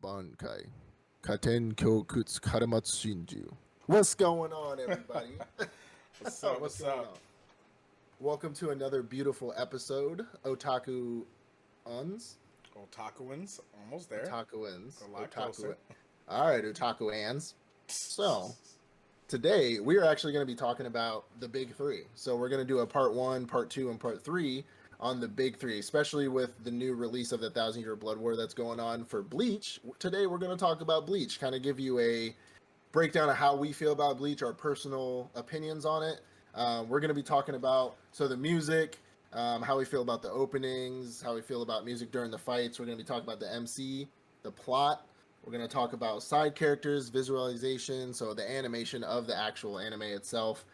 Bankai. Katen Kyokutsu Karamatsu Shinju. What's going on, everybody? What's up? What's What's going up? on? Welcome to another beautiful episode, Otaku Uns. Otakuans, almost there. Otakuans. A lot Otaku. closer. All right, Otakuans. So, today we are actually going to be talking about the big three. So, we're going to do a part one, part two, and part three on the big three, especially with the new release of the Thousand Year Blood War that's going on for Bleach. Today, we're going to talk about Bleach, kind of give you a breakdown of how we feel about Bleach, our personal opinions on it. We're going to be talking about the music, how we feel about the openings, how we feel about music during the fights. We're going to be talking about the MC, the plot. We're going to talk about side characters, visualization, so the animation of the actual anime itself,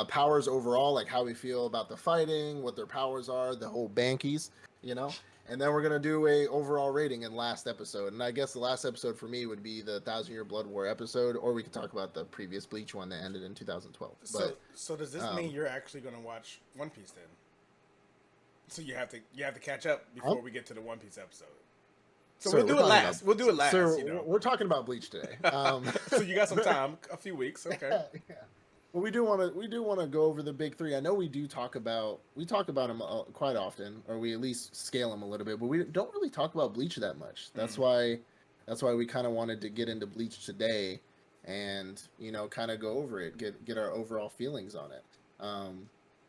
powers overall, like how we feel about the fighting, what their powers are, the whole Bankies, you know. And then we're gonna do a overall rating in last episode. And I guess the last episode for me would be the Thousand Year Blood War episode, or we could talk about the previous Bleach one that ended in 2012. So, But so does this mean you're actually going to watch One Piece then? So you have to catch up before we get to the One Piece episode. So sir, we'll do we're it talking last. about- We'll do it last. Sir, you know. we're talking about Bleach today. So you got some time, a few weeks. Okay. Yeah. Well, we do want to go over the big three. I know we talk about them quite often, or we at least scale them a little bit, but we don't really talk about Bleach that much. That's why we kind of wanted to get into Bleach today, and kind of go over it, get our overall feelings on it.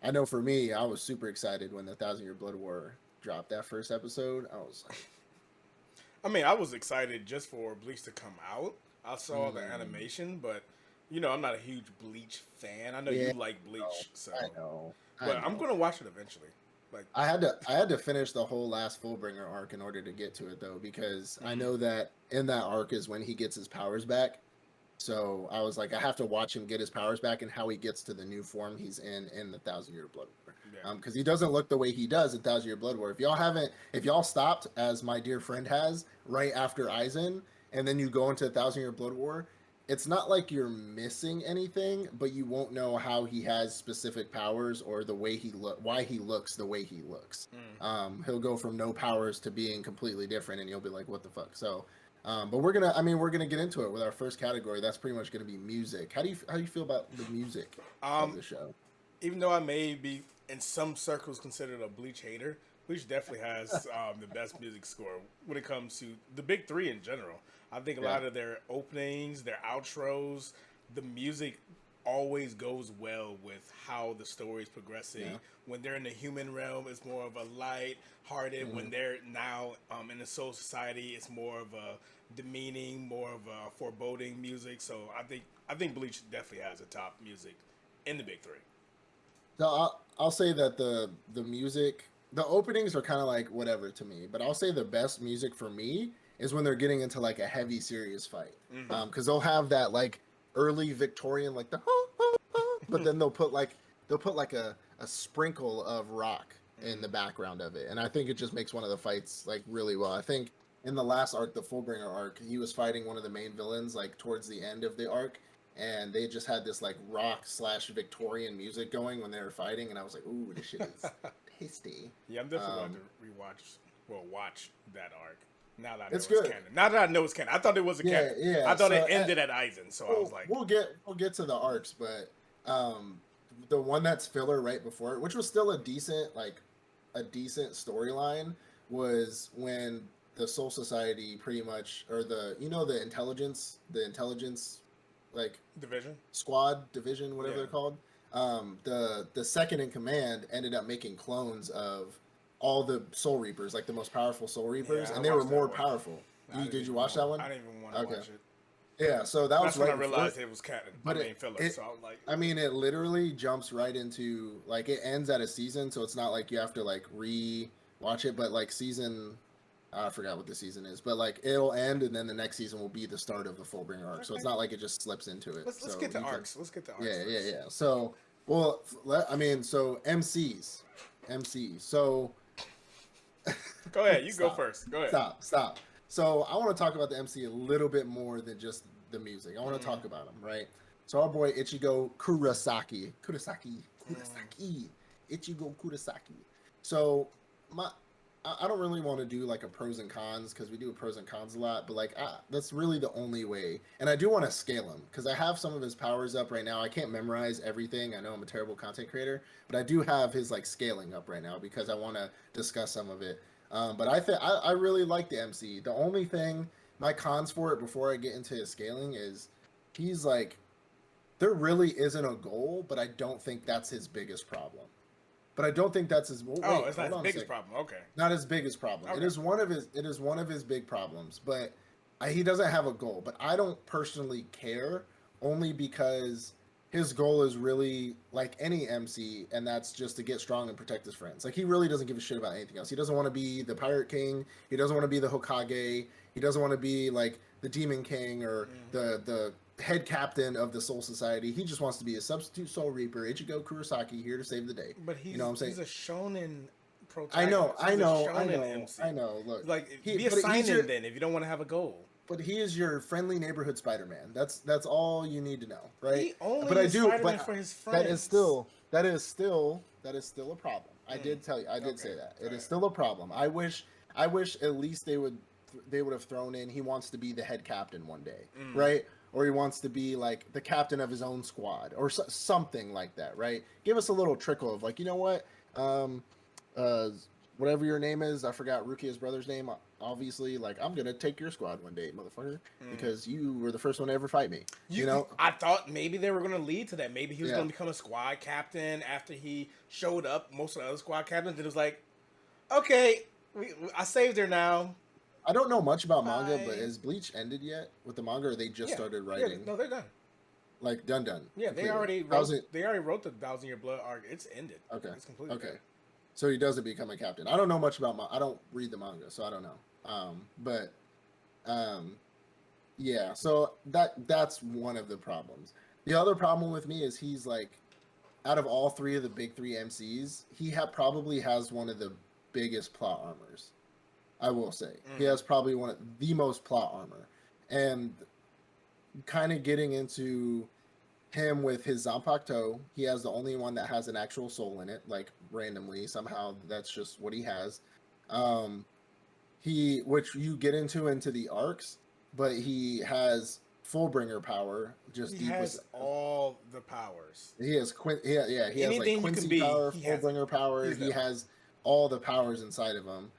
I know for me, I was super excited when the Thousand Year Blood War dropped that first episode. I was like, I mean, I was excited just for Bleach to come out. I saw the animation, but I'm not a huge Bleach fan. I know you like Bleach, so I know, but I'm gonna watch it eventually. Like I had to finish the whole last Fullbringer arc in order to get to it though, because I know that in that arc is when he gets his powers back. So I was like, I have to watch him get his powers back and how he gets to the new form he's in the Thousand Year Blood War. Yeah. Because he doesn't look the way he does in Thousand Year Blood War. If y'all stopped, as my dear friend has, right after Aizen, and then you go into Thousand Year Blood War, it's not like you're missing anything, but you won't know how he has specific powers or the way why he looks the way he looks. He'll go from no powers to being completely different, and you'll be like, "What the fuck?" So, but we're gonna get into it with our first category. That's pretty much gonna be music. How do you feel about the music of the show? Even though I may be in some circles considered a Bleach hater, Bleach definitely has the best music score when it comes to the big three in general. I think a lot of their openings, their outros, the music always goes well with how the story is progressing. Yeah. When they're in the human realm, it's more of a light-hearted. When they're now in the soul society, it's more of a demeaning, more of a foreboding music. So I think Bleach definitely has the top music in the big three. So I'll say that the music, the openings are kind of like whatever to me, but I'll say the best music for me is when they're getting into like a heavy serious fight, because they'll have that like early Victorian like the but then they'll put like a sprinkle of rock in the background of it, and I think it just makes one of the fights like really well. I think in the last arc, the Fullbringer arc, he was fighting one of the main villains like towards the end of the arc, and they just had this like rock / Victorian music going when they were fighting, and I was like, ooh, this shit is tasty. Yeah, I'm definitely going to watch that arc. Now that I know It's it's good. canon. Now that I know it's canon. I thought it wasn't canon. Yeah. I thought So it ended at Aizen, so I was like, we'll get to the arcs, but the one that's filler right before it, which was still a decent storyline, was when the Soul Society pretty much, or the intelligence like division, whatever they're called. The second in command ended up making clones of all the Soul Reapers, like the most powerful Soul Reapers, Yeah, and they were more powerful. Did you watch that one? I didn't even want to watch it. Yeah, so that That's was when right I realized before, it was canon. but filler. So I was like, I mean, it literally jumps right into like it ends at a season, so it's not like you have to like re-watch it. But like season, I forgot what the season is, but like it'll end, and then the next season will be the start of the Fullbringer arc. So it's not like it just slips into it. let's get to arcs. Let's get to arcs. Yeah. So, well, so MCs. So Go ahead. You go first. Go ahead. Stop. So I want to talk about the MC a little bit more than just the music. I want to talk about him, right? So our boy Ichigo Kurosaki. Ichigo Kurosaki. So I don't really want to do like a pros and cons because we do pros and cons a lot, but like that's really the only way. And I do want to scale him because I have some of his powers up right now. I can't memorize everything. I know I'm a terrible content creator, but I do have his like scaling up right now because I want to discuss some of it. But I really like the MC. The only thing my cons for it before I get into his scaling is he's like there really isn't a goal, but I don't think that's his biggest problem. But I don't think that's his. Well, wait, it's not his biggest problem. Okay, not his biggest problem. Okay. It is one of his. It is one of his big problems. But he doesn't have a goal. But I don't personally care, only because his goal is really like any MC, and that's just to get strong and protect his friends. Like he really doesn't give a shit about anything else. He doesn't want to be the Pirate King. He doesn't want to be the Hokage. He doesn't want to be like the Demon King or the head captain of the Soul Society. He just wants to be a substitute Soul Reaper, Ichigo Kurosaki, here to save the day. But he's, you know what I'm saying? He's a shonen protagonist. I know. MC. I know. Look, like be a sign-in then if you don't want to have a goal. But he is your friendly neighborhood Spider-Man. That's all you need to know, right? He only but is Spider-Man for his friends. That is still a problem. I did tell you. I did say that. It is still a problem. I wish at least they would have thrown in he wants to be the head captain one day, right? Or he wants to be like the captain of his own squad or something like that, right? Give us a little trickle of like, you know what? Whatever your name is, I forgot Rukia's brother's name. Obviously, like I'm gonna take your squad one day, motherfucker, because you were the first one to ever fight me. You know, I thought maybe they were gonna lead to that. Maybe he was gonna become a squad captain after he showed up. Most of the other squad captains, it was like, okay, I saved her now. I don't know much about manga, but has Bleach ended yet with the manga, or they just started writing? Yeah, no, they're done. Like done. Yeah, they already wrote the 1,000 Year Blood arc. It's ended. Okay, it's completely okay. Done. So he doesn't become a captain. I don't know much about I don't read the manga, so I don't know. Yeah. So that's one of the problems. The other problem with me is he's like, out of all three of the big three MCs, he probably has one of the biggest plot armors. I will say he has probably one of the most plot armor, and kind of getting into him with his Zanpakuto, he has the only one that has an actual soul in it, like randomly somehow that's just what he has. Which you get into the arcs, but he has Fullbringer power. He has all the powers. He has He has like Quincy power, Fullbringer power. He has all the powers inside of him.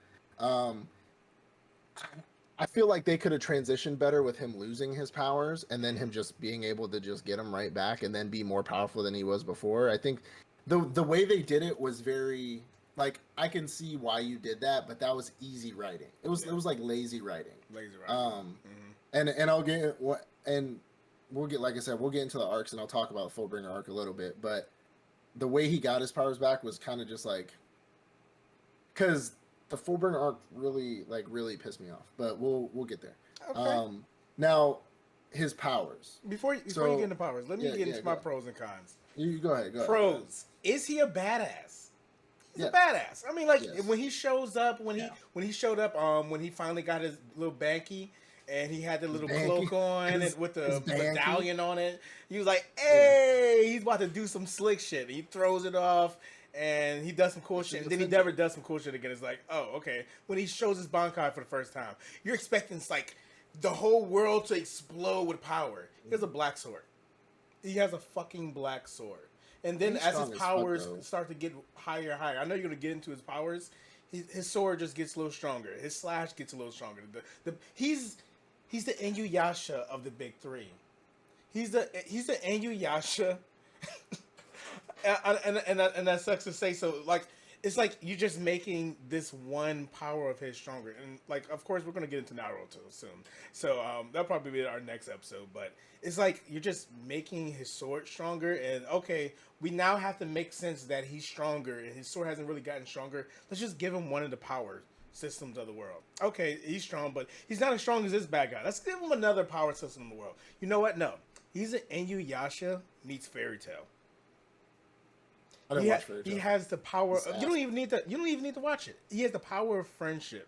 I feel like they could have transitioned better with him losing his powers and then him just being able to just get them right back and then be more powerful than he was before. I think the way they did it was very like I can see why you did that, but that was easy writing. It was like lazy writing. And I'll get and we'll get, like I said, we'll get into the arcs and I'll talk about the Fullbringer arc a little bit, but the way he got his powers back was kind of just like because the Fullbringer arc really pissed me off, but we'll get there. Okay. Now his powers. Before you get into powers, let me get into my pros and cons. You go ahead. Pros. Is he a badass? He's a badass. I mean, like when he shows up, when he showed up, when he finally got his little banky and he had the little cloak on and with the medallion on it, he was like, "Hey, he's about to do some slick shit." He throws it off. And he does some cool shit, and then he never does some cool shit again. It's like, oh, okay. When he shows his Bankai for the first time, you're expecting like the whole world to explode with power. He has a black sword. He has a fucking black sword. And then as his powers start to get higher and higher, I know you're gonna get into his powers. His sword just gets a little stronger. His slash gets a little stronger. He's the Inuyasha of the big three. He's the Inuyasha. And that sucks to say. So like it's like you're just making this one power of his stronger. And like of course we're gonna get into Naruto soon. So that'll probably be our next episode. But it's like you're just making his sword stronger. And okay, we now have to make sense that he's stronger and his sword hasn't really gotten stronger. Let's just give him one of the power systems of the world. Okay, he's strong, but he's not as strong as this bad guy. Let's give him another power system in the world. You know what? No, he's an Inuyasha meets Fairy Tail. He has the power of, you don't even need to watch it. He has the power of friendship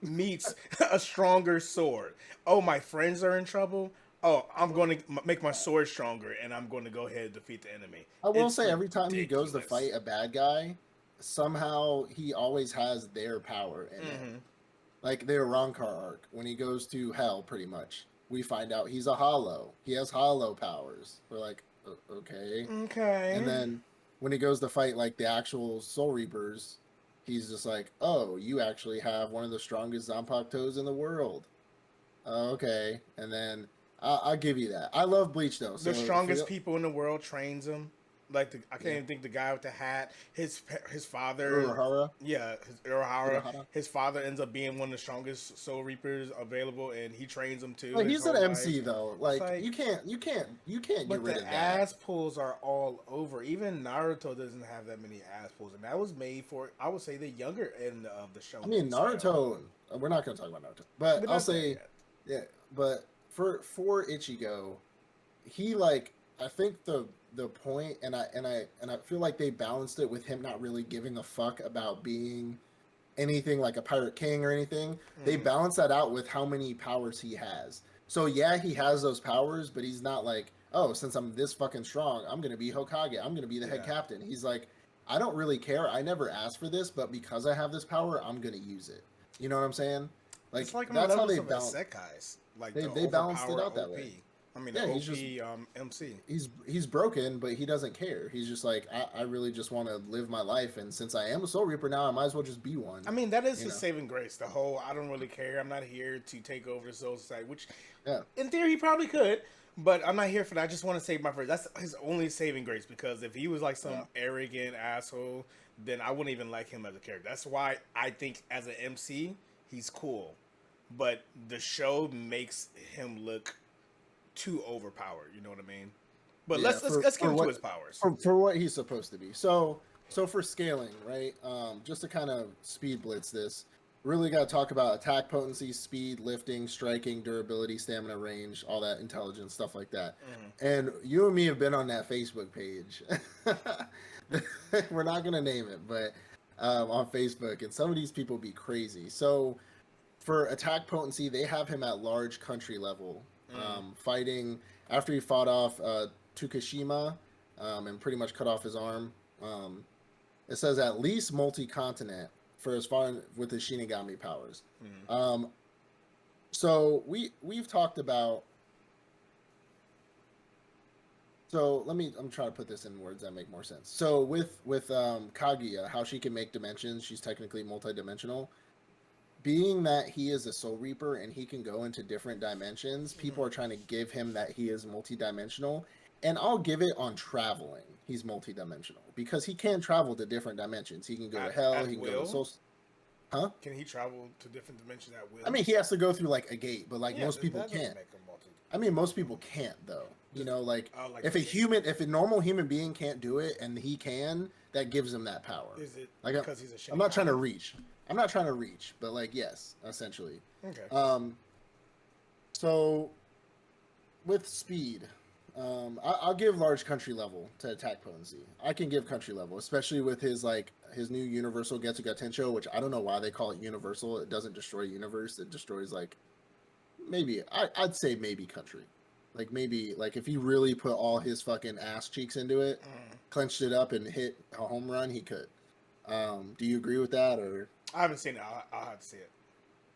meets a stronger sword. Oh, my friends are in trouble. Oh, I'm going to make my sword stronger and I'm going to go ahead and defeat the enemy. I will say every time he goes to fight a bad guy, somehow he always has their power in it. Like their Rankar arc, when he goes to hell, pretty much, we find out he's a hollow. He has hollow powers. We're like, okay. Okay. And then when he goes to fight like the actual Soul Reapers, he's just like, oh, you actually have one of the strongest Zanpakutos in the world. Okay. And then I'll give you that. I love Bleach though. So the strongest people in the world trains him. Like I can't even think the guy with the hat. His father. Urahara? Yeah, Urahara. His father ends up being one of the strongest Soul Reapers available, and he trains him too. Like, he's an MC though. Like you can't get rid of that. But the ass pulls are all over. Even Naruto doesn't have that many ass pulls, and that was made for, I would say, the younger end of the show. I mean, Naruto. We're not going to talk about Naruto, but I'll say, yeah. But for Ichigo, he like, I think the point, and I feel like they balanced it with him not really giving a fuck about being anything like a pirate king or anything. They balance that out with how many powers he has. So yeah, he has those powers, but he's not like, oh, since I'm this fucking strong, I'm gonna be Hokage, I'm gonna be the head captain. He's like, I don't really care, I never asked for this, but because I have this power, I'm gonna use it. You know what I'm saying? Like, it's like that's how they balance. Sekais. Like they balanced it out that way. I mean, yeah, he's MC. He's broken, but he doesn't care. He's just like, I really just want to live my life, and since I am a Soul Reaper now, I might as well just be one. I mean, that is his saving grace. The whole, I don't really care. I'm not here to take over the Soul Society, which, in theory, he probably could, but I'm not here for that. I just want to save my friends. That's his only saving grace, because if he was like some arrogant asshole, then I wouldn't even like him as a character. That's why I think as an MC, he's cool, but the show makes him look too overpowered, you know what I mean? But let's get into his powers. For what he's supposed to be. So for scaling, right? Just to kind of speed blitz this, really got to talk about attack potency, speed, lifting, striking, durability, stamina, range, all that intelligence, stuff like that. And you and me have been on that Facebook page. We're not going to name it, but on Facebook, and some of these people be crazy. So for attack potency, they have him at large country level. Fighting after he fought off Tukashima and pretty much cut off his arm. It says at least multi-continent for as far with his Shinigami powers. So we've talked about. So I'm trying to put this in words that make more sense. So with Kaguya, how she can make dimensions, she's technically multi-dimensional. Being that he is a Soul Reaper and he can go into different dimensions, people are trying to give him that he is multidimensional. And I'll give it on traveling. He's multidimensional because he can travel to different dimensions. He can go to hell. He can go to Soul. Huh? Can he travel to different dimensions at will? I mean, he has to go through like a gate, but like most people can't. I mean, most people can't though. You know, like if a normal human being can't do it and he can, that gives him that power. Is it like because he's a Shinigami? I'm not trying to reach, but like, yes, essentially. Okay. So with speed, I'll give large country level to attack potency. I can give country level, especially with his new universal Getsuga Tensho, which I don't know why they call it universal. It doesn't destroy universe. It destroys I'd say maybe country. Like maybe if he really put all his fucking ass cheeks into it, clenched it up and hit a home run, he could. Do you agree with that, or? I haven't seen it. I'll have to see it.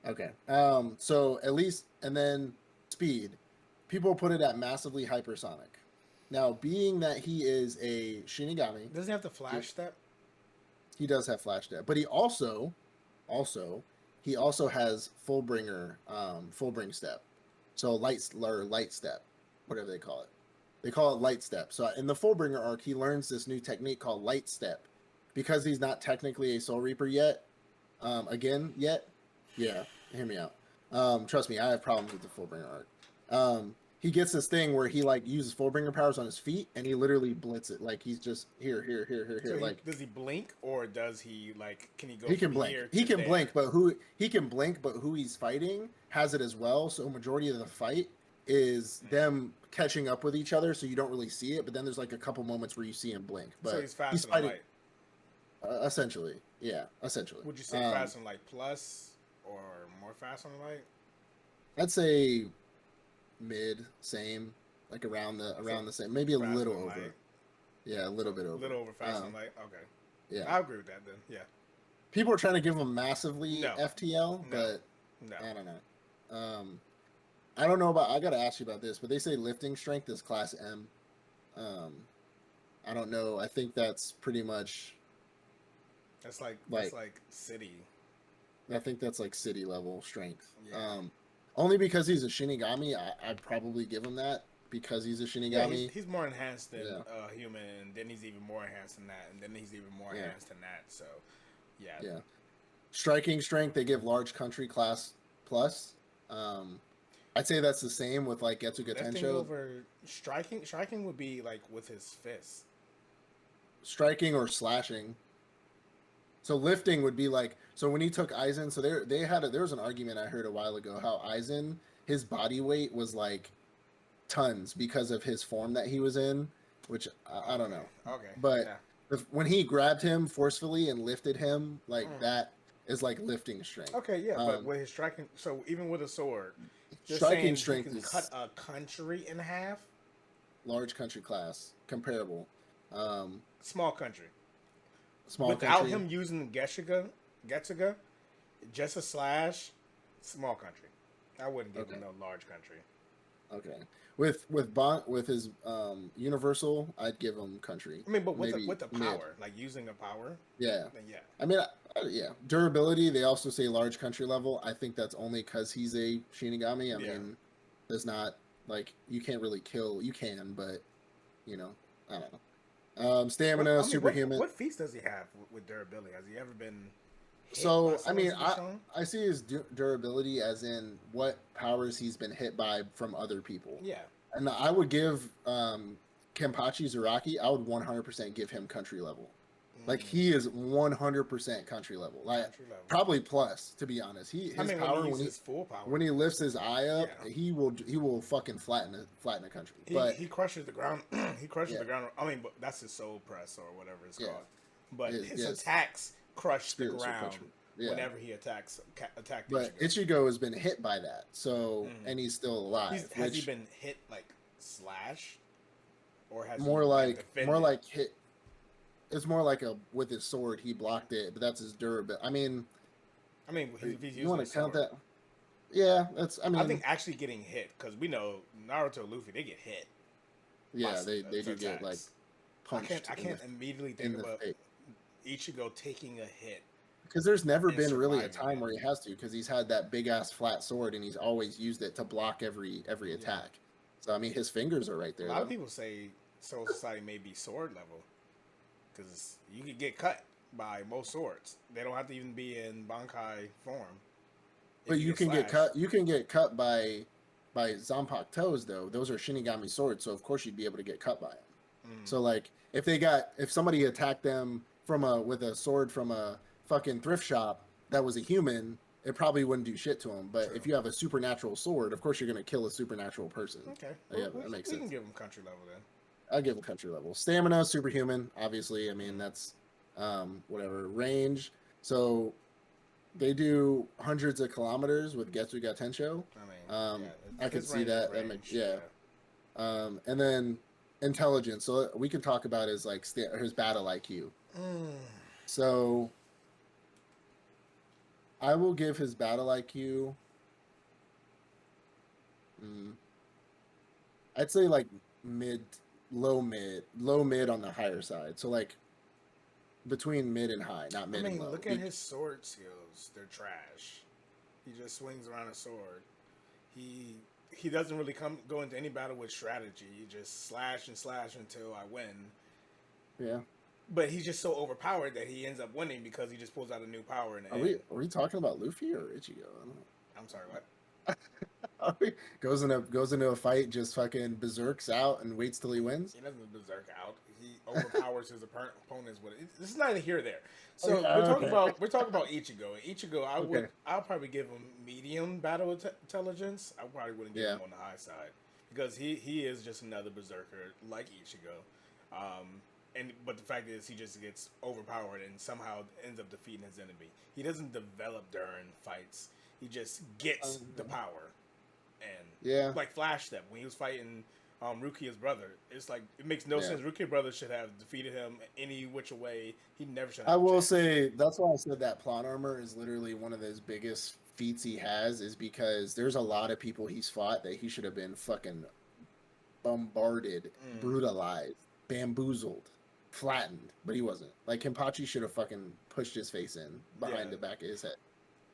Okay. So at least, and then speed. People put it at massively hypersonic. Now, being that he is a Shinigami, does he have the flash step? He does have flash step, but he also has full bring step. So light step, whatever they call it. They call it light step. So in the Fullbringer arc, he learns this new technique called light step, because he's not technically a Soul Reaper yet. Yeah, hear me out. Trust me, I have problems with the Fullbringer arc. He gets this thing where he uses Fullbringer powers on his feet, and he literally blitz it. Like he's just here. So does he blink, or does he can he go? He can blink. He can blink, but who he's fighting has it as well. So majority of the fight is them catching up with each other, so you don't really see it. But then there's a couple moments where you see him blink. But so he's fast and light. Essentially, yeah. Essentially. Would you say fast and light plus, or more fast and light? I'd say mid, same, around the same, maybe a little over. Yeah, a little bit over. A little over fast and light. Okay. Yeah, I agree with that. Then, yeah. people are trying to give him massively FTL, but no. I don't know. I don't know about. I gotta ask you about this, but they say lifting strength is class M. I don't know. I think that's pretty much. That's like city. I think that's like city level strength. Yeah. Only because he's a Shinigami, I'd probably give him that because he's a Shinigami. Yeah, he's more enhanced than human, and then he's even more enhanced than that, and then he's even more enhanced than that. So, yeah. Yeah. Striking strength, they give large country class plus. I'd say that's the same with like Getsuga Tensho. Over striking would be like with his fists. Striking or slashing. So lifting would be like, so when he took Aizen, so there was an argument I heard a while ago how Aizen, his body weight was like tons because of his form that he was in, which I don't know. Okay. But when he grabbed him forcefully and lifted him, like that is like lifting strength. Okay, yeah, but with his striking, so even with a sword, striking strength you can cut a country in half. Large country class, comparable. Small country. Without him using Getsuga, just a slash, small country. I wouldn't give him no large country. Okay. With his universal, I'd give him country. I mean, but with the power, like using the power. Yeah. Then yeah. I mean, durability. They also say large country level. I think that's only because he's a Shinigami. I mean, there's not like you can't really kill. You can, but I don't know. Stamina, superhuman. What feats does he have with durability? Has he ever been? So I mean, I see his durability as in what powers he's been hit by from other people. Yeah. And I would give Kenpachi Zaraki. I would 100% give him country level. Like he is 100% country level. Like probably plus, to be honest. When he lifts his eye up, he will fucking flatten a country. He crushes the ground. He crushes the ground. I mean, but that's his soul press or whatever it's called. But his attacks crush the ground whenever he attacks. But Ichigo has been hit by that, so and he's still alive. Has he been hit like slash, or has more like hit? It's more like with his sword, he blocked it, but that's his durability. I mean, if he's you want to count sword. that? Yeah, that's. I think actually getting hit, because we know Naruto, Luffy, they get hit. Yeah, they do get like punched. I can't immediately think about Ichigo taking a hit. Because there's never been really a time where he has to, because he's had that big ass flat sword and he's always used it to block every attack. So I mean, his fingers are right there. A lot of people say Soul Society may be sword level. Because you could get cut by most swords. They don't have to even be in Bankai form. But you can get cut. You can get cut by Zanpakuto's toes, though. Those are Shinigami swords, so of course you'd be able to get cut by them. So like, if somebody attacked them with a sword from a fucking thrift shop that was a human, it probably wouldn't do shit to them. But if you have a supernatural sword, of course you're gonna kill a supernatural person. Okay, that makes sense. We can give them country level then. I'll give a country level. Stamina, superhuman, obviously. I mean, that's whatever. Range. So they do hundreds of kilometers with Getsuga Tensho. I could see that. And then intelligence. So we can talk about his battle IQ. So I will give his battle IQ. I'd say like low mid on the higher side. So like between mid and high, not mid and low. Look at his sword skills. They're trash. He just swings around a sword. He doesn't really go into any battle with strategy. He just slash and slash until I win. Yeah. But he's just so overpowered that he ends up winning because he just pulls out a new power in the end. Are we talking about Luffy or Ichigo? I don't know. I'm sorry, what? goes into a fight, just fucking berserks out and waits till he wins. He doesn't berserk out. He overpowers his opponents with it. This is neither here nor there. So we're talking about Ichigo. Ichigo, I'll probably give him medium battle intelligence. I probably wouldn't give him on the high side because he is just another berserker like Ichigo. But the fact is, he just gets overpowered and somehow ends up defeating his enemy. He doesn't develop during fights. He just gets the power. And like Flash Step, when he was fighting Rukia's brother. It's like it makes no sense. Rukia's brother should have defeated him any which way. He never should have. I will say that's why I said that plot armor is literally one of those biggest feats he has, is because there's a lot of people he's fought that he should have been fucking bombarded, brutalized, bamboozled, flattened, but he wasn't. Like Kenpachi should have fucking pushed his face in behind the back of his head.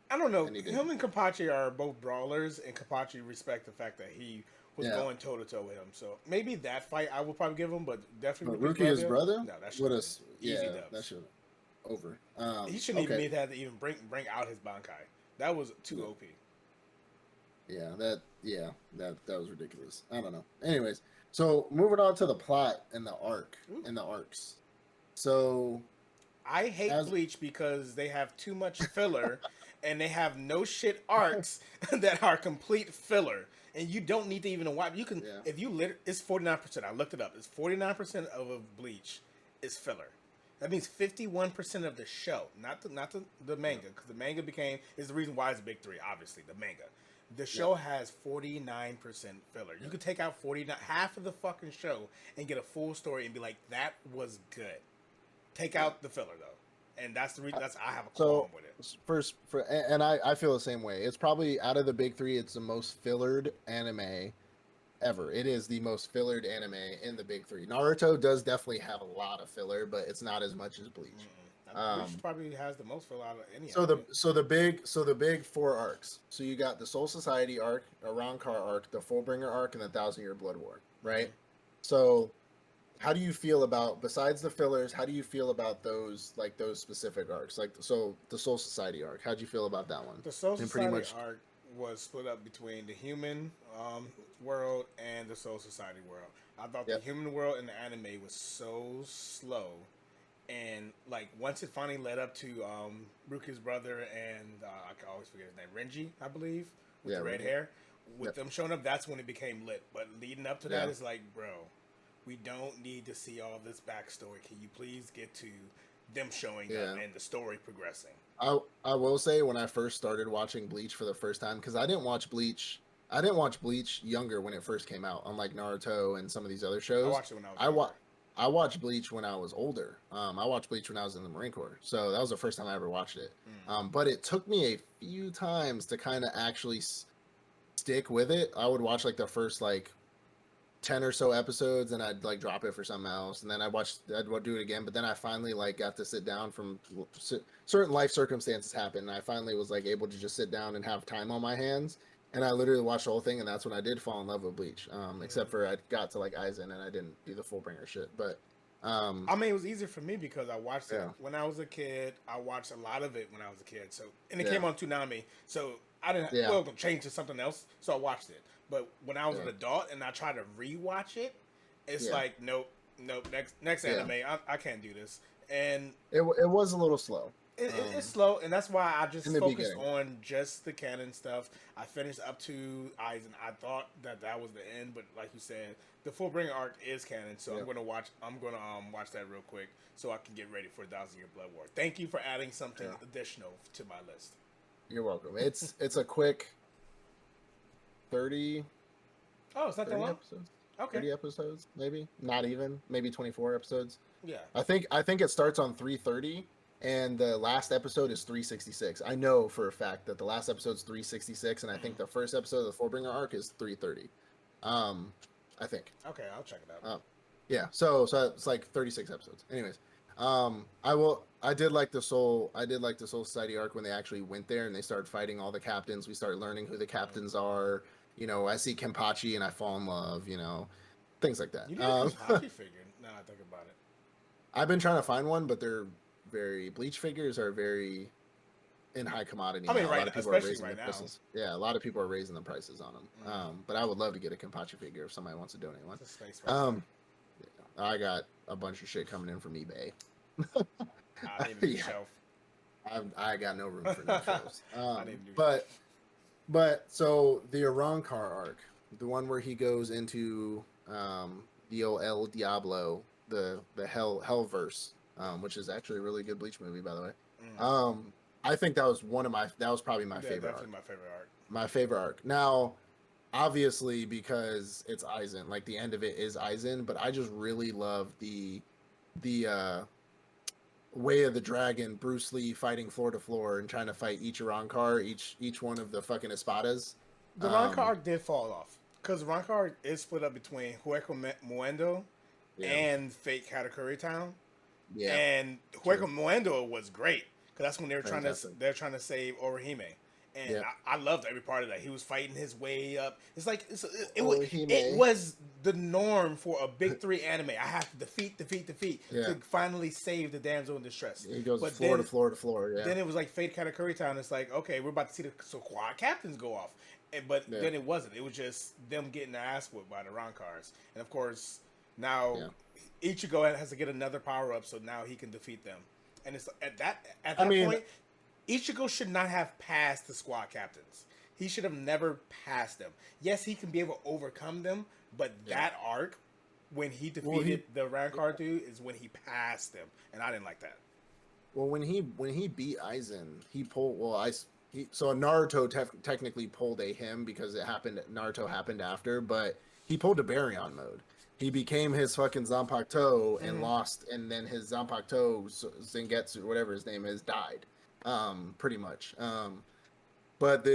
I don't know. Him and Kenpachi are both brawlers, and Kenpachi respect the fact that he was going toe to toe with him. So maybe that fight I would probably give him, but definitely Rukia's brother. No, that should easy dubs. That should over. He shouldn't even need to even bring out his Bankai. That was too OP. Yeah, that was ridiculous. I don't know. Anyways, so moving on to the plot and the arcs. So I hate Bleach because they have too much filler and they have no shit arcs that are complete filler. And you don't need to even watch. You can if you it's 49%. I looked it up. It's 49% of Bleach is filler. That means 51% of the show, not the manga, because the manga is the reason why it's a big three. Obviously, the manga. The show has 49% filler. You could take out half of the fucking show and get a full story and be like, that was good. Take out the filler though, and that's the reason. I have a problem with it. I feel the same way. It's probably out of the big three, it's the most fillered anime ever. It is the most fillered anime in the big three. Naruto does definitely have a lot of filler, but it's not as much as Bleach. Bleach probably has the most filler out of any. So the big four arcs. So you got the Soul Society arc, a Rancor arc, the Fullbringer arc, and the 1,000-Year Blood War. Right. So how do you feel about, besides the fillers, how do you feel about those specific arcs? Like, so the Soul Society arc, how'd you feel about that one? The Soul Society arc was split up between the human world and the Soul Society world. I thought the human world in the anime was so slow, and like once it finally led up to Rukia's brother and I can always forget his name, Renji, I believe, with the red hair, with them showing up, that's when it became lit. But leading up to that, it's like, bro, we don't need to see all this backstory. Can you please get to them showing up and the story progressing? I will say, when I first started watching Bleach for the first time, because I didn't watch Bleach younger when it first came out, unlike Naruto and some of these other shows. I watched it when I was I watched Bleach when I was older. I watched Bleach when I was in the Marine Corps, so that was the first time I ever watched it. But it took me a few times to kind of actually stick with it. I would watch like the first 10 or so episodes, and I'd drop it for something else, and then I'd do it again. But then I finally got to sit down from certain life circumstances happened, and I finally was able to just sit down and have time on my hands, and I literally watched the whole thing, and that's when I did fall in love with Bleach. Except for I got to Aizen, and I didn't do the Fullbringer shit. But I mean, it was easier for me because I watched it when I was a kid. I watched a lot of it when I was a kid. So, and it came on Toonami, so I didn't change to something else. So I watched it. But when I was an adult and I tried to rewatch it, it's like, nope, next anime, I can't do this. And it was a little slow. It's slow, and that's why I just focused on just the canon stuff. I finished up to Aizen. I thought that was the end, but like you said, the Fullbringer arc is canon, so I'm gonna watch that real quick so I can get ready for 1,000-Year Blood War. Thank you for adding something additional to my list. You're welcome. It's a quick 30. Oh, it's not that long. Episodes. Okay. 30 episodes, maybe. Not even. Maybe 24 episodes. Yeah. I think it starts on 330, and the last episode is 366. I know for a fact that the last episode is 366, and I think the first episode of the Fullbringer arc is 330. I think. Okay, I'll check it out. Yeah. So it's 36 episodes. Anyways, I did like the Soul Society arc when they actually went there and they started fighting all the captains. We started learning who the captains are. I see Kenpachi and I fall in love. Things like that. You need a Kenpachi figure. Now I think about it. I've been trying to find one, but they're Bleach figures are very in high commodity. I mean, now. right, especially right now. Yeah, a lot of people are raising the prices on them. But I would love to get a Kenpachi figure if somebody wants to donate one. I got a bunch of shit coming in from eBay. Shelf. I got no room for new shelves. But so the Arankar arc, the one where he goes into the old El Diablo, the Hellverse, which is actually a really good Bleach movie, by the way. I think that was probably my favorite arc. My favorite arc. My favorite arc. Now, obviously because it's Aizen, like the end of it is Aizen, but I just really love the Way of the Dragon, Bruce Lee fighting floor to floor and trying to fight each Arankar, each one of the fucking espadas. The Ranka arc did fall off because Ranka arc is split up between Hueco Muendo Yeah, and Fate Katakuri Town, yeah, and true. Hueco Muendo was great because that's when Fantastic. they're trying to save Orihime, and Yeah. I loved every part of that. He was fighting his way up. It's like it Orihime. was the norm for a big three anime. I have to defeat Yeah. to finally save the damsel in distress. He goes But floor to floor to floor. Yeah. then it was like Fate Katakuri Town. It's like, okay, we're about to see the squad captains go off. But Yeah. then it wasn't. It was just them getting their ass whooped by the Ronkars. And of course, now Ichigo has to get another power up, so now he can defeat them. And it's at that point, Ichigo should not have passed the squad captains. He should have never passed them. Yes, he can be able to overcome them, but that arc when he defeated the Rankar dude is when he passed them, and I didn't like that. Well, when he beat Aizen, he pulled. So Naruto technically pulled a him because it happened. Naruto happened after, but he pulled a Baryon mode. He became his fucking Zanpakuto and lost, and then his Zanpakuto Zangetsu, whatever his name is, died. Pretty much. But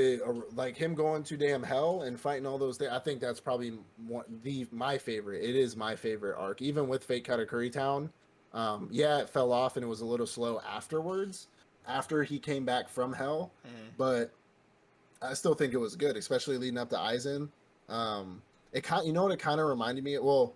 like him going to damn hell and fighting all those things, I think that's probably my favorite. It is my favorite arc, even with Fate Katakuri Town. Yeah, it fell off and it was a little slow afterwards, after he came back from hell. But I still think it was good, especially leading up to Aizen. You know what it kind of reminded me? Well,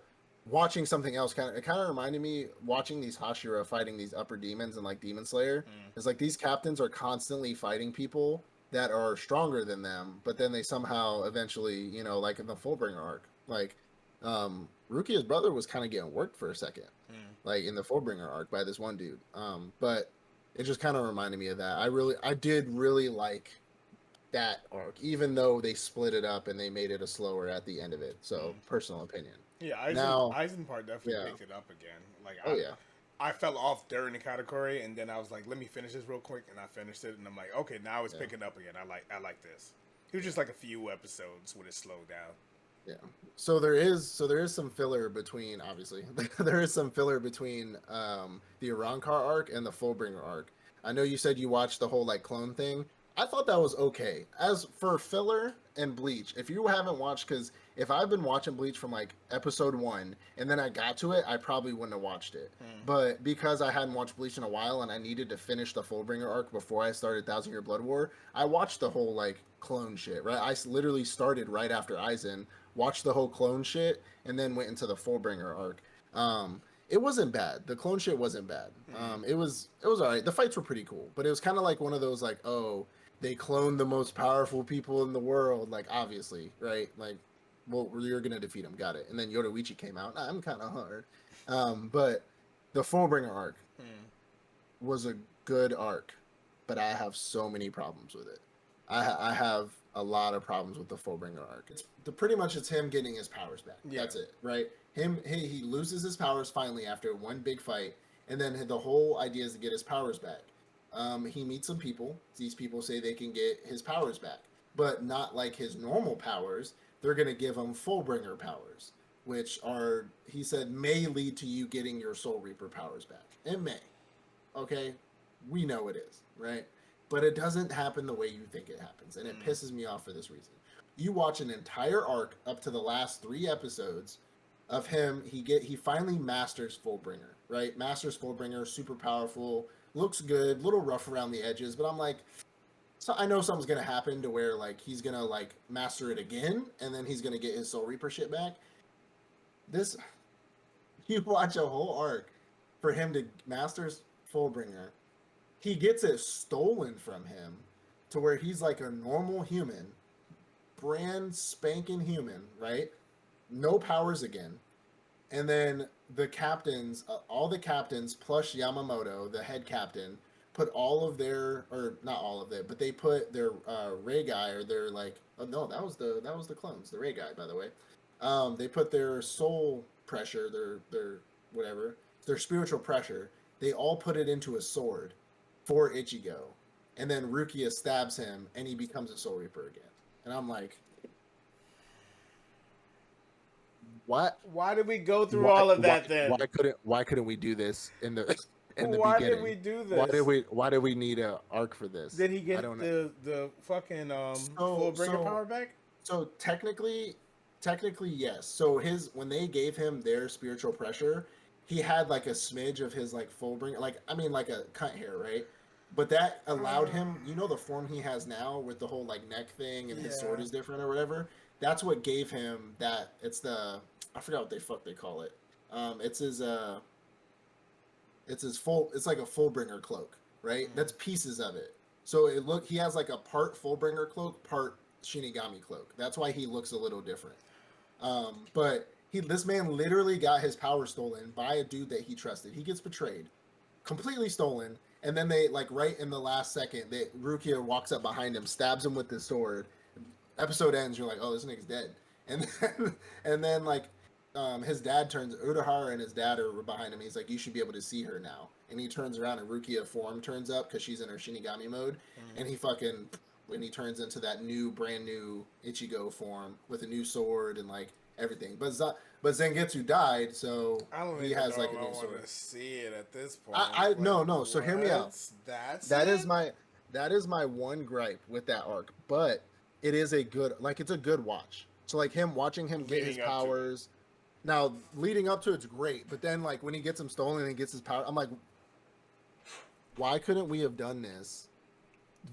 watching something else it kind of reminded me watching these Hashira fighting these upper demons and like Demon Slayer. It's like these captains are constantly fighting people that are stronger than them, but then they somehow eventually, like in the Fullbringer arc, like Rukia's brother was kind of getting worked for a second, like in the Fullbringer arc by this one dude. But it just kind of reminded me of that. I did really like that arc, even though they split it up and they made it a slower at the end of it. So personal opinion. Yeah, Aizen part definitely picked it up again. Like, I fell off during the category, and then I was like, let me finish this real quick, and I finished it, and I'm like, okay, now it's picking up again. I like this. It was just like a few episodes when it slowed down. Yeah. So there is some filler between, obviously there is some filler between the Arankar arc and the Fullbringer arc. I know you said you watched the whole like clone thing. I thought that was okay. As for filler and Bleach, if you haven't watched, because if I've been watching Bleach from like episode 1 and then I got to it, I probably wouldn't have watched it. But because I hadn't watched Bleach in a while and I needed to finish the Fullbringer arc before I started Thousand Year Blood War, I watched the whole like clone shit, right? I literally started right after Aizen, watched the whole clone shit, and then went into the Fullbringer arc. It wasn't bad. The clone shit wasn't bad. It was all right. The fights were pretty cool, but it was kind of like one of those like, oh, they cloned the most powerful people in the world, like obviously, right? Like, well, you're gonna defeat him, got it. And then Yoruichi came out. I'm kind of hard, but the Fullbringer arc was a good arc, but I have so many problems with it. I have a lot of problems with the Fullbringer arc. Pretty much it's him getting his powers back. Yeah. That's it, right? He loses his powers finally after one big fight, and then the whole idea is to get his powers back. He meets some people. These people say they can get his powers back, but not like his normal powers. They're going to give him Fullbringer powers, which are, he said, may lead to you getting your Soul Reaper powers back. It may. Okay? We know it is, right? But it doesn't happen the way you think it happens, and it pisses me off for this reason. You watch an entire arc up to the last 3 episodes of him. He finally masters Fullbringer, right? Masters Fullbringer, super powerful, looks good, little rough around the edges, but I'm like, so I know something's gonna happen to where like he's gonna like master it again, and then he's gonna get his Soul Reaper shit back. You watch a whole arc for him to master Fullbringer. He gets it stolen from him to where he's like a normal human, brand spanking human, right? No powers again. And then the captains, all the captains plus Yamamoto, the head captain, put all of their, or not all of it, but they put their Ray guy, or their like, oh no, that was the clones, the Ray guy, by the way. They put their soul pressure, their whatever, their spiritual pressure. They all put it into a sword for Ichigo, and then Rukia stabs him, and he becomes a Soul Reaper again. And I'm like, What? Why did we go through all of that then? Why couldn't we do this in the Why beginning? did we do this? Why did we need a arc for this? Did he get the fucking Fullbringer power back? So technically yes. So when they gave him their spiritual pressure, he had like a smidge of his like Fullbringer, like a cut hair, right? But that allowed him, the form he has now with the whole like neck thing and his sword is different or whatever. That's what gave him that. It's I forgot what they call it. It's his it's like a Fullbringer cloak, right? That's pieces of it. So he has like a part Fullbringer cloak, part Shinigami cloak. That's why he looks a little different. But this man literally got his power stolen by a dude that he trusted. He gets betrayed, completely stolen, and then they like right in the last second, Rukia walks up behind him, stabs him with his sword. Episode ends. You're like, oh, this nigga's dead. And then like his dad Urahara and his dad are behind him. He's like, you should be able to see her now. And he turns around and Rukia form turns up because she's in her Shinigami mode. And when he turns into that brand new Ichigo form with a new sword and like everything. But Zangetsu died, so he has like a new sword. I want to see it at this point. No. So hear me out. That is my one gripe with that arc. But it is it's a good watch. So like watching him get his powers. Now, leading up to it's great, but then like when he gets him stolen and gets his power, I'm like, why couldn't we have done this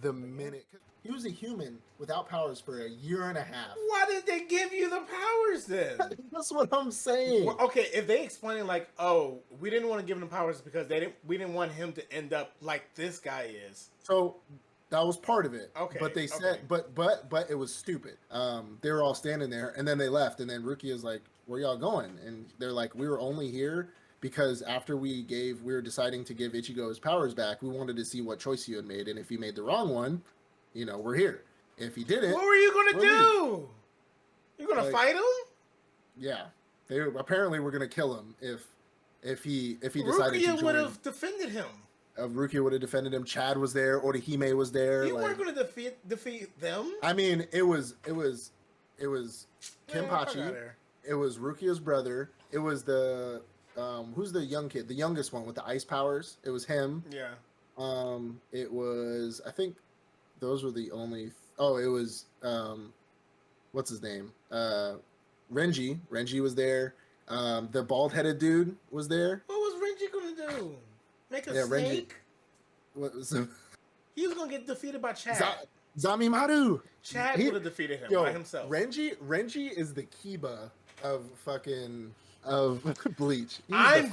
the minute? He was a human without powers for a year and a half. Why did they give you the powers then? That's what I'm saying. Well, okay, if they explain it like, oh, we didn't want to give him powers because we didn't want him to end up like this guy is. So that was part of it. Okay. But they said, but it was stupid. They were all standing there, and then they left, and then Rukia's like, "Where y'all going?" And they're like, "We were only here because after we were deciding to give Ichigo his powers back, we wanted to see what choice you had made, and if you made the wrong one, we're here. If he didn't, what were you gonna do? You gonna fight him?" Yeah, they apparently were gonna kill him if he decided to join. Rukia would have defended him. Rukia would have defended him. Chad was there. Orihime was there. You weren't going to defeat them. I mean, it was Kenpachi. It was Rukia's brother. It was the who's the young kid, the youngest one with the ice powers. It was him. Yeah. It was. I think those were the only. It was what's his name? Renji. Renji was there. The bald-headed dude was there. What was Renji going to do? Make a snake? He was gonna get defeated by Chad. Zamimaru. Chad would have defeated him by himself. Renji is the Kiba of Bleach. He's I'm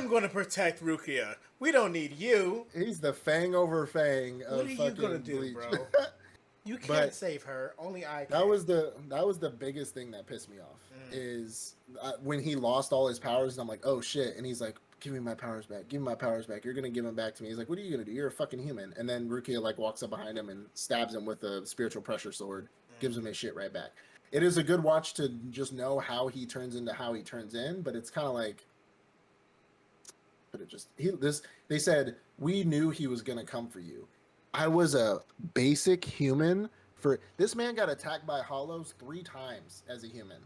gonna protect Rukia. We don't need you. He's the Fang over Fang of What are you gonna do, Bleach. Bro? You can't save her. Only I can. That was the biggest thing that pissed me off. Is when he lost all his powers, and I'm like, oh shit, and he's like, give me my powers back. Give me my powers back. You're going to give them back to me. He's like, what are you going to do? You're a fucking human. And then Rukia like walks up behind him and stabs him with a spiritual pressure sword, gives him his shit right back. It is a good watch to just know how he turns into how he turns in, but it's kind of like, they said, we knew he was going to come for you. I was a basic human this man got attacked by hollows 3 times as a human.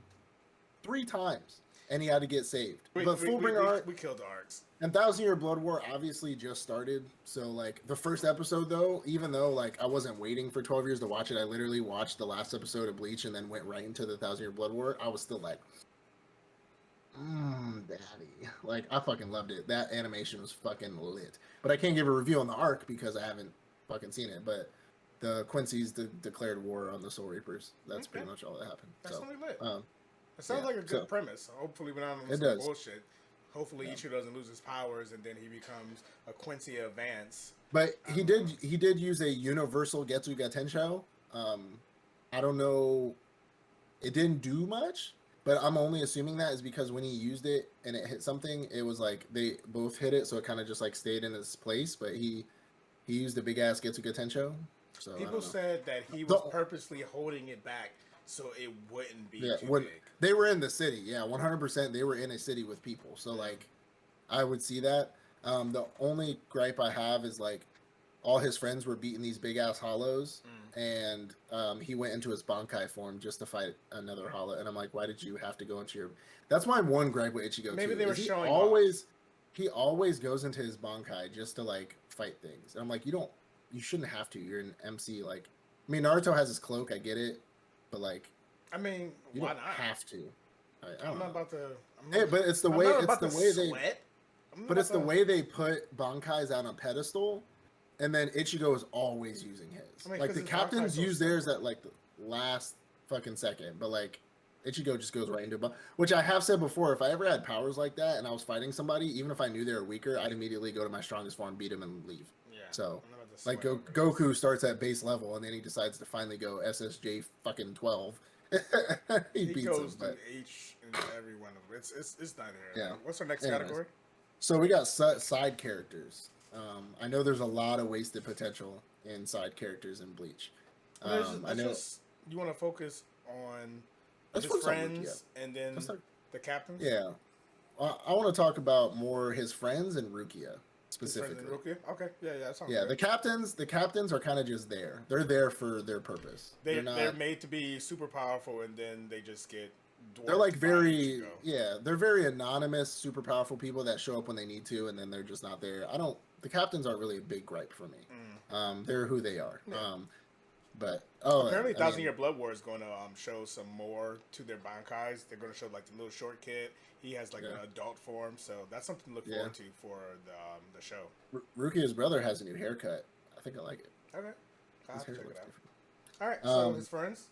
3 times. And he had to get saved. But Fullbringer arc, we killed the arcs. And 1,000-Year Blood War obviously just started. So, like, the first episode, though, even though, like, I wasn't waiting for 12 years to watch it, I literally watched the last episode of Bleach and then went right into the 1,000-Year Blood War. I was still like, daddy. Like, I fucking loved it. That animation was fucking lit. But I can't give a review on the arc because I haven't fucking seen it. But the Quincy's declared war on the Soul Reapers. That's pretty much all that happened. That's only lit. It sounds Yeah, like a good premise. Hopefully we're not on some bullshit. Hopefully Ichigo doesn't lose his powers and then he becomes a Quincy Advance. But he did use a universal Getsuga Tensho. I don't know. It didn't do much, but I'm only assuming that is because when he used it and it hit something, it was like they both hit it, so it kind of just like stayed in its place. But he used a big ass Getsuga Tensho. So people said that he was purposely holding it back so it wouldn't be too big. They were in the city, 100%. They were in a city with people, so like I would see that. The only gripe I have is like all his friends were beating these big ass hollows, and he went into his Bankai form just to fight another hollow. And I'm like, why did you have to go into your? That's my one gripe with Ichigo. Maybe too, they were showing always. Off. He always goes into his Bankai just to like fight things. And I'm like, you shouldn't have to. You're an MC. Like, I mean, Naruto has his cloak. I get it, but like, I mean, you why don't not? Have to. I'm not about to. But it's the way. It's the way they. Sweat. But it's the way they put Bankais on a pedestal, and then Ichigo is always using his. I mean, like the captains use theirs at like the last fucking second, but like Ichigo just goes right into it. Which I have said before, if I ever had powers like that and I was fighting somebody, even if I knew they were weaker, I'd immediately go to my strongest form, beat him, and leave. Yeah. So like Goku starts at base level, and then he decides to finally go SSJ fucking 12. he beats goes him, but H in every one of them. It's not there. Yeah. What's our next category? So we got side characters. I know there's a lot of wasted potential in side characters in Bleach. I know you want to focus on his friends on and then the captains. Yeah, I want to talk about more his friends and Rukia specifically. Rukia? Okay, yeah, that sounds good. The the captains are kind of just there. They're there for their purpose. They're made to be super powerful, and then they just get. They're like they're very anonymous, super powerful people that show up when they need to, and then they're just not there. The captains aren't really a big gripe for me. They're who they are. Yeah. But apparently, Thousand Year Blood War is going to show some more to their Bankais. They're going to show like the little short kid. He has like an adult form, so that's something to look forward to for the show. Rukia's brother has a new haircut. I think I like it. Okay, I'll have to check it out. All right, so his friends.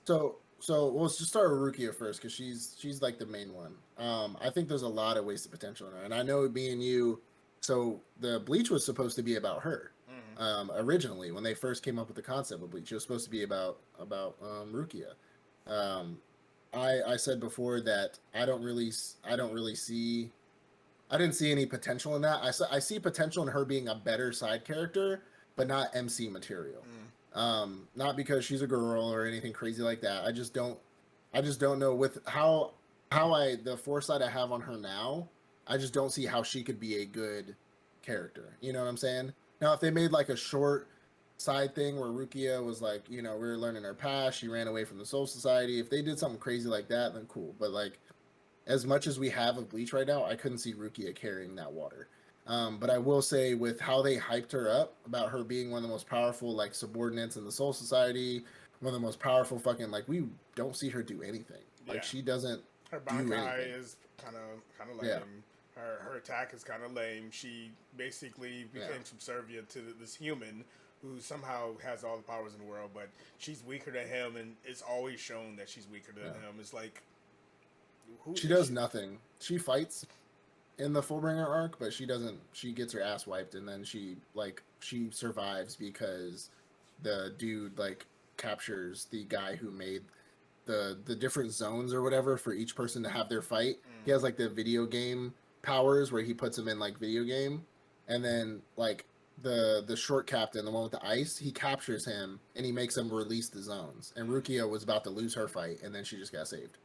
So let's just start with Rukia first because she's like the main one. I think there's a lot of wasted potential in her, and I know me and you. So the Bleach was supposed to be about her originally when they first came up with the concept of Bleach. It was supposed to be about Rukia. I said before that I didn't see any potential in that. I see potential in her being a better side character, but not MC material. Not because she's a girl or anything crazy like that. I just don't know with how the foresight I have on her now. I just don't see how she could be a good character. You know what I'm saying? Now, if they made like a short side thing where Rukia was like, we were learning her past, she ran away from the Soul Society. If they did something crazy like that, then cool. But like, as much as we have of Bleach right now, I couldn't see Rukia carrying that water. But I will say with how they hyped her up about her being one of the most powerful like subordinates in the Soul Society, one of the most powerful fucking like we don't see her do anything. Like she doesn't. Her Bankai is kind of lame. Yeah. Her attack is kind of lame. She basically became subservient to this human who somehow has all the powers in the world, but she's weaker than him, and it's always shown that she's weaker than him. It's like she does nothing. She fights in the Fullbringer arc, but she doesn't. She gets her ass wiped, and then she survives because the dude like captures the guy who made the different zones or whatever for each person to have their fight. He has like the video game powers where he puts them in like video game, and then like the short captain, the one with the ice, he captures him and he makes him release the zones. And Rukia was about to lose her fight, and then she just got saved.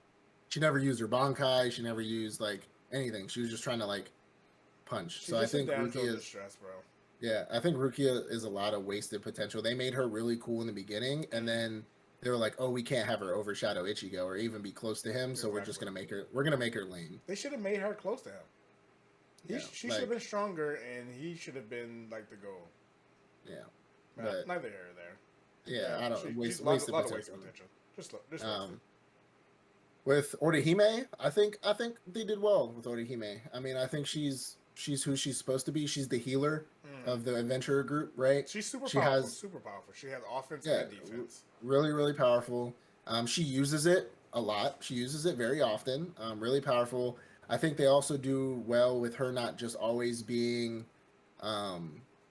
She never used her Bankai. She never used like anything. She was just trying to like punch. So I think Rukia is stress, bro. Yeah, I think Rukia is a lot of wasted potential. They made her really cool in the beginning, and then they were like, "Oh, we can't have her overshadow Ichigo or even be close to him, so we're just gonna make her. We're gonna make her lame." They should have made her close to him. She should have been stronger, and he should have been like the goal. Yeah, but neither here or there. Yeah, I don't wasted potential. Just with Orihime, I think they did well with Orihime. I mean, I think she's who she's supposed to be. She's the healer of the adventurer group, right? She's super powerful. She has offense and defense. Really, really powerful. She uses it a lot. She uses it very often. Really powerful. I think they also do well with her not just always being the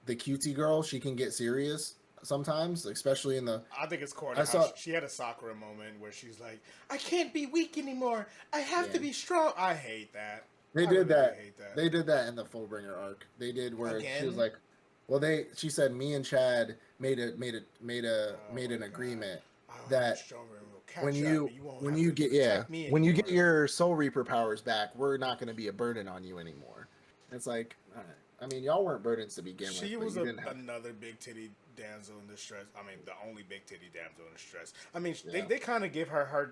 cutesy girl. She can get serious sometimes, especially in the... I think it's corny. She had a Sakura moment where she's like, I can't be weak anymore. I have to be strong. I hate that. They did that. They did that in the Fullbringer arc. They did where she was like, well, she said me and Chad made an agreement that when you get your Soul Reaper powers back, we're not going to be a burden on you anymore. It's like, all right. I mean, y'all weren't burdens to begin with. She was another big titty damsel in distress. I mean, the only big titty damsel in distress. I mean, Yeah. they kind of give her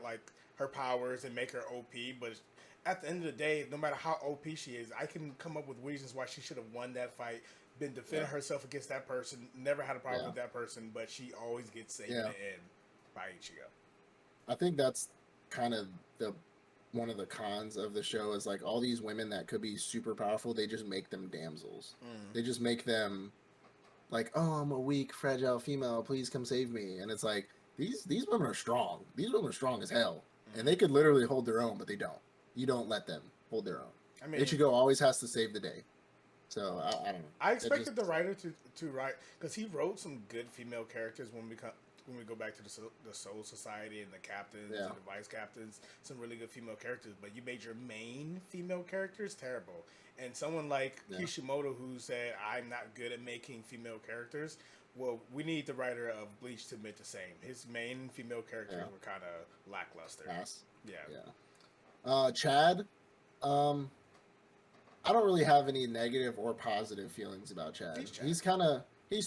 like her powers and make her OP, but at the end of the day, no matter how OP she is, I can come up with reasons why she should have won that fight, been defending herself against that person, never had a problem with that person, but she always gets saved in the end by Ichigo. I think that's kind of one of the cons of the show is like all these women that could be super powerful, they just make them damsels. They just make them like, oh, I'm a weak, fragile female. Please come save me. And it's like these women are strong. These women are strong as hell, and they could literally hold their own, but they don't. You don't let them hold their own. I mean, Ichigo always has to save the day. So I don't know. I expected the writer to write, because he wrote some good female characters when we go back to the Soul Society and the captains and the vice captains, some really good female characters. But you made your main female characters terrible. And someone like Kishimoto, who said, I'm not good at making female characters, well, we need the writer of Bleach to admit the same. His main female characters were kind of lackluster. Chad, I don't really have any negative or positive feelings about Chad. He's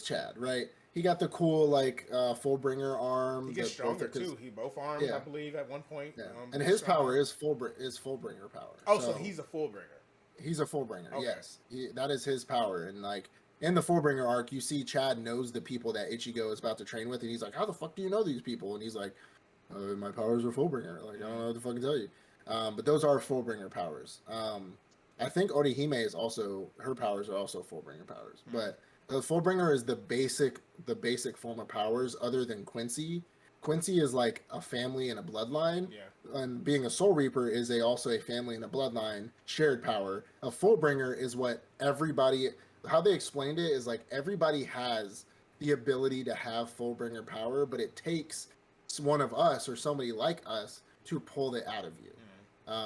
Chad, right? He got the cool Fullbringer arm. He gets stronger too. He both arms, I believe, at one point. Yeah. And his power is Fullbringer power. Oh, so he's a Fullbringer. He's a Fullbringer. Okay. Yes, that is his power. And like in the Fullbringer arc, you see Chad knows the people that Ichigo is about to train with, and he's like, "How the fuck do you know these people?" And he's like, "My powers are Fullbringer. Like I don't know what the fuck to tell you." But those are Fullbringer powers. I think Orihime is also, her powers are also Fullbringer powers. But the Fullbringer is the basic form of powers other than Quincy. Quincy is like a family and a bloodline. Yeah. And being a Soul Reaper is also a family and a bloodline shared power. A Fullbringer is what everybody, how they explained it is like everybody has the ability to have Fullbringer power, but it takes one of us or somebody like us to pull it out of you.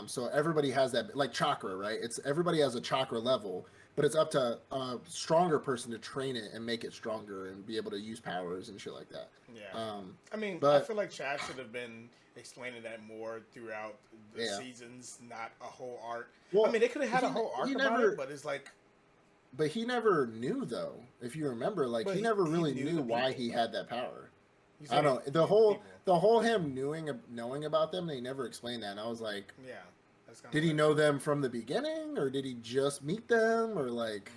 So everybody has that, like chakra, right? It's everybody has a chakra level, but it's up to a stronger person to train it and make it stronger and be able to use powers and shit like that. Yeah. I mean, I feel like Chad should have been explaining that more throughout the seasons, not a whole arc. Well, I mean, they could have had a whole arc about it, but it's like... But he never knew, though. If you remember, like, he never really knew why he had that power. I don't know. The whole him knowing about them, they never explained that. And I was like, yeah, that's did he know them from the beginning, or did he just meet them, or like,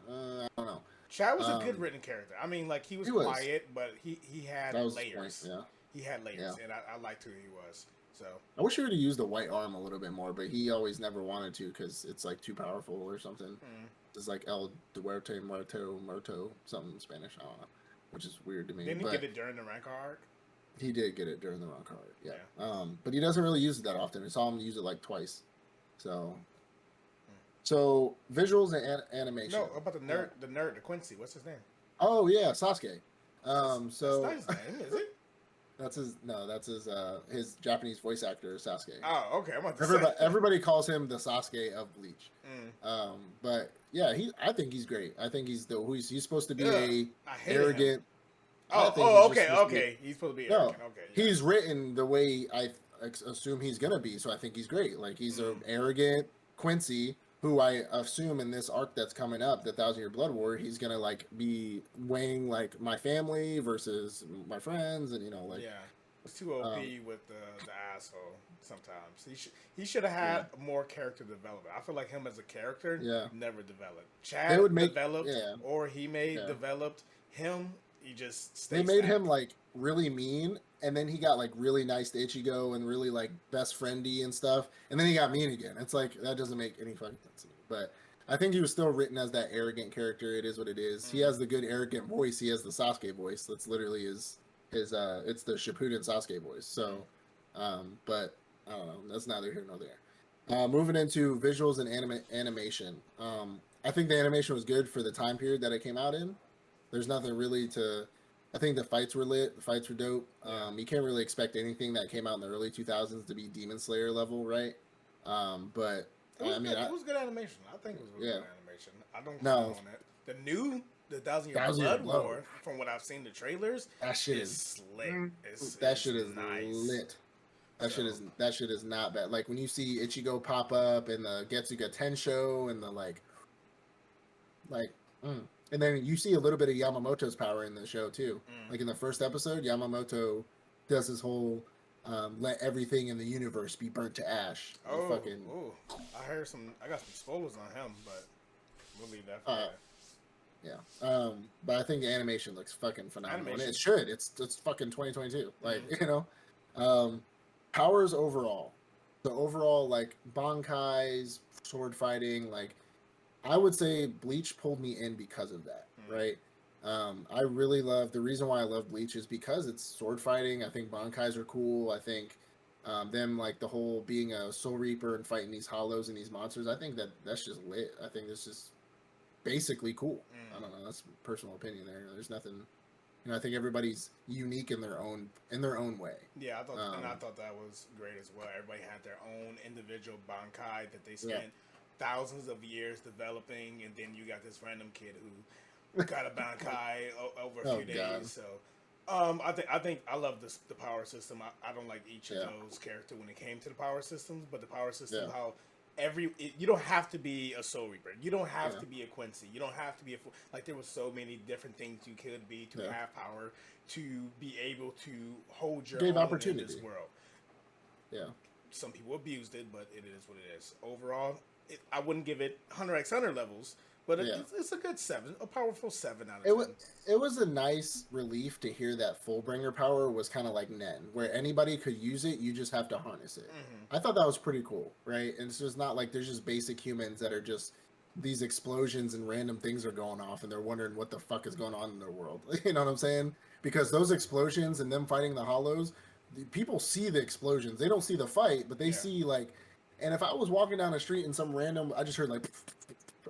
I don't know. Chad was a good written character. I mean, like he was quiet, but he had layers. He had layers, and I liked who he was. So I wish he would have used the white arm a little bit more, but he always never wanted to because it's like too powerful or something. It's like El Duerte Muerto, something in Spanish. I don't know. Which is weird to me. Didn't he get it during the Rancor arc? He did get it during the Rancor arc, yeah. But he doesn't really use it that often. I saw him use it like twice. So visuals and animation. No, about the nerd, the Quincy. What's his name? Oh yeah, Sasuke. That's not his name, is it? That's his Japanese voice actor, Sasuke. Oh, okay. Everybody calls him the Sasuke of Bleach. But yeah, I think he's great. I think he's supposed to be arrogant. Okay. He's supposed to be arrogant. Okay. Yeah. He's written the way I assume he's gonna be, so I think he's great. Like he's an arrogant Quincy, who I assume in this arc that's coming up, the 1,000-Year Blood War, he's gonna like be weighing like my family versus my friends, and it's too OP with the asshole. Sometimes he should have had more character development. I feel like him as a character never developed. Chad developed, or he developed him. He just stays. They made him like really mean, and then he got like really nice to Ichigo and really like best friendly and stuff, and then he got mean again. It's like that doesn't make any fucking sense to me. But I think he was still written as that arrogant character. It is what it is. He has the good arrogant voice. He has the Sasuke voice. That's literally his it's the Shippuden Sasuke voice. So, but I don't know. That's neither here nor there. Moving into visuals and animation. I think the animation was good for the time period that it came out in. There's nothing really to... I think the fights were lit. The fights were dope. You can't really expect anything that came out in the early 2000s to be Demon Slayer level, right? But it was good animation. I think it was really good animation. I don't know on it. The 1,000-Year Blood War, from what I've seen the trailers, that shit is slick. That shit is nice. Lit. That shit is not bad. Like when you see Ichigo pop up in the Getsuga Tensho and the And then you see a little bit of Yamamoto's power in the show too. Like in the first episode, Yamamoto does his whole let everything in the universe be burnt to ash. I got some spoilers on him, but we'll leave that for later. Yeah. But I think the animation looks fucking phenomenal. And it should. It's fucking 2022. Like, powers overall. So overall, like Bankai's sword fighting, like I would say Bleach pulled me in because of that, right? I really love, the reason why I love Bleach is because it's sword fighting. I think Bankais are cool. I think them, like the whole being a Soul Reaper and fighting these hollows and these monsters, I think that's just lit. I think that's just basically cool. I don't know. That's personal opinion there. There's nothing, I think everybody's unique in their own way. Yeah, I thought that was great as well. Everybody had their own individual Bankai that they spent thousands of years developing, and then you got this random kid who got a Bankai over a few days. God. So, I think I love the power system. I don't like each of those characters when it came to the power systems, but the power system, how you don't have to be a Soul Reaper. You don't have to be a Quincy. You don't have to be like there were so many different things you could be to have power, to be able to hold your own in this world. Yeah. Some people abused it, but it is what it is. Overall, I wouldn't give it 100x100 levels, but it's a good 7, a powerful 7 out of 10. It was a nice relief to hear that Fullbringer power was kind of like Nen, where anybody could use it, you just have to harness it. I thought that was pretty cool, right? And it's just not like there's just basic humans that are just these explosions and random things are going off and they're wondering what the fuck is going on in their world. You know what I'm saying? Because those explosions and them fighting the hollows, people see the explosions. They don't see the fight, but they see like, and if I was walking down the street and some random, I just heard like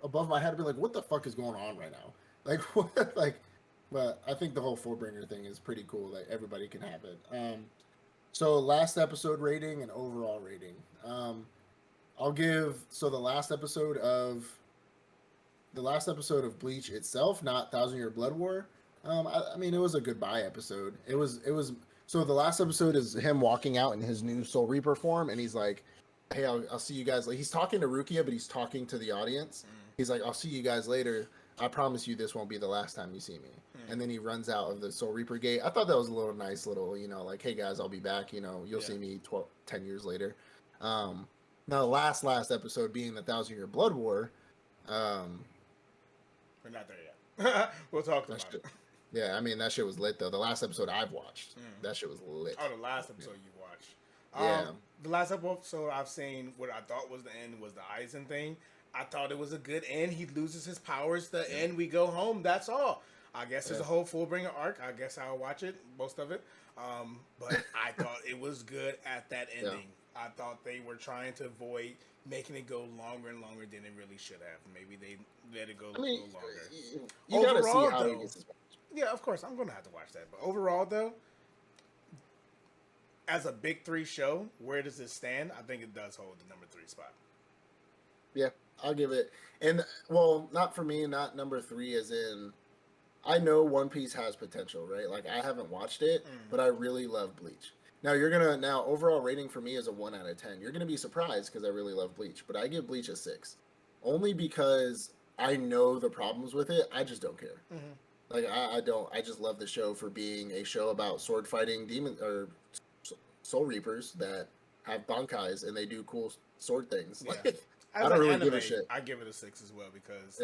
above my head, I'd be like, what the fuck is going on right now? Like, what? Like, but I think the whole Fullbringer thing is pretty cool. Like, everybody can have it. So last episode rating and overall rating. I'll give, so the last episode of Bleach itself, not Thousand Year Blood War. I mean, it was a goodbye episode. It was, so the last episode is him walking out in his new Soul Reaper form, and he's like, hey, I'll see you guys. Like, he's talking to Rukia, but he's talking to the audience. He's like, I'll see you guys later. I promise you this won't be the last time you see me. And then he runs out of the Soul Reaper gate. I thought that was a nice little, like, hey guys, I'll be back. You'll see me 10 years later. Now the last episode being the 1,000 Year Blood War. We're not there yet. We'll talk about it. Yeah, I mean, that shit was lit though. The last episode I've watched, that shit was lit. Oh, the last episode you watched. The last episode I've seen, what I thought was the end was the Aizen thing. I thought it was a good end. He loses his powers. The end, we go home. That's all. I guess there's a whole Fullbringer arc. I guess I'll watch it, most of it. But I thought it was good at that ending. Yeah. I thought they were trying to avoid making it go longer and longer than it really should have. Maybe they let it go a little longer. You gotta see how he gets his powers. Yeah, of course. I'm going to have to watch that. But overall, though, as a big 3 show, where does it stand? I think it does hold the number 3 spot. Yeah, I'll give it. And, well, not for me, not number 3 as in, I know One Piece has potential, right? Like, I haven't watched it, but I really love Bleach. Now, overall rating for me is a 1 out of 10. You're going to be surprised because I really love Bleach, but I give Bleach a 6. Only because I know the problems with it. I just don't care. Like, I don't. I just love the show for being a show about sword fighting Soul Reapers that have Bankais and they do cool sword things. Yeah. Like, I don't really give a shit. I give it a 6 as well because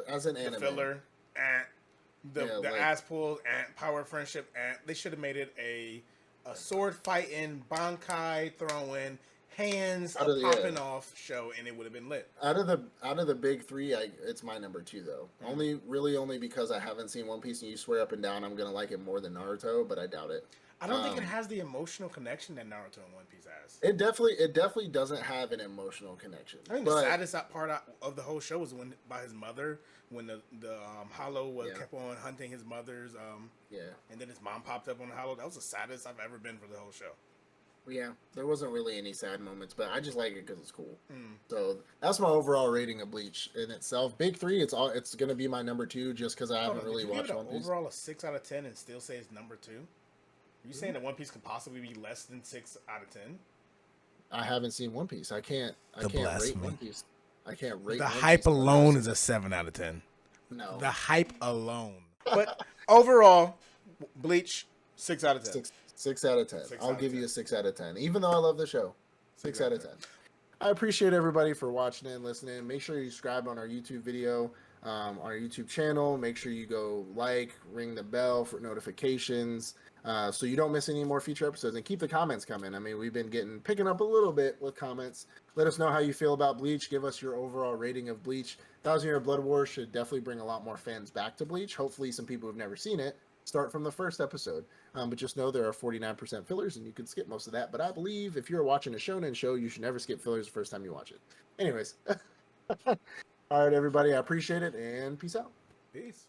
as an anime, the filler, the ass pull, power friendship, they should have made it a sword fighting, Bankai throwing, hands popping off show, and it would have been lit. Out of the big 3, it's my number 2 though. Only because I haven't seen One Piece, and you swear up and down I'm gonna like it more than Naruto, but I doubt it. I don't think it has the emotional connection that Naruto and One Piece has. It definitely doesn't have an emotional connection. I think the saddest part of the whole show was when by his mother, when the Hollow kept on hunting his mother's and then his mom popped up on the Hollow. That was the saddest I've ever been for the whole show. Yeah, there wasn't really any sad moments, but I just like it because it's cool. So that's my overall rating of Bleach in itself. Big 3, it's going to be my number 2 just because I haven't really watched One Piece. Overall, a 6 out of 10 and still say it's number 2. Are you saying that One Piece could possibly be less than 6 out of 10? I haven't seen One Piece. I can't rate One Piece. I can't rate the One hype Piece alone is a 7 out of 10. No. The hype alone. But overall, Bleach, 6 out of 10. 6 out of 10. I'll give you a 6 out of 10. Even though I love the show. 6 out of 10. I appreciate everybody for watching and listening. Make sure you subscribe on our YouTube video, our YouTube channel. Make sure you go like, ring the bell for notifications, so you don't miss any more future episodes. And keep the comments coming. I mean, we've been picking up a little bit with comments. Let us know how you feel about Bleach. Give us your overall rating of Bleach. 1,000 Year Blood War should definitely bring a lot more fans back to Bleach. Hopefully, some people who've never seen it start from the first episode. But just know there are 49% fillers, and you can skip most of that. But I believe if you're watching a shonen show, you should never skip fillers the first time you watch it. Anyways. All right, everybody. I appreciate it, and peace out. Peace.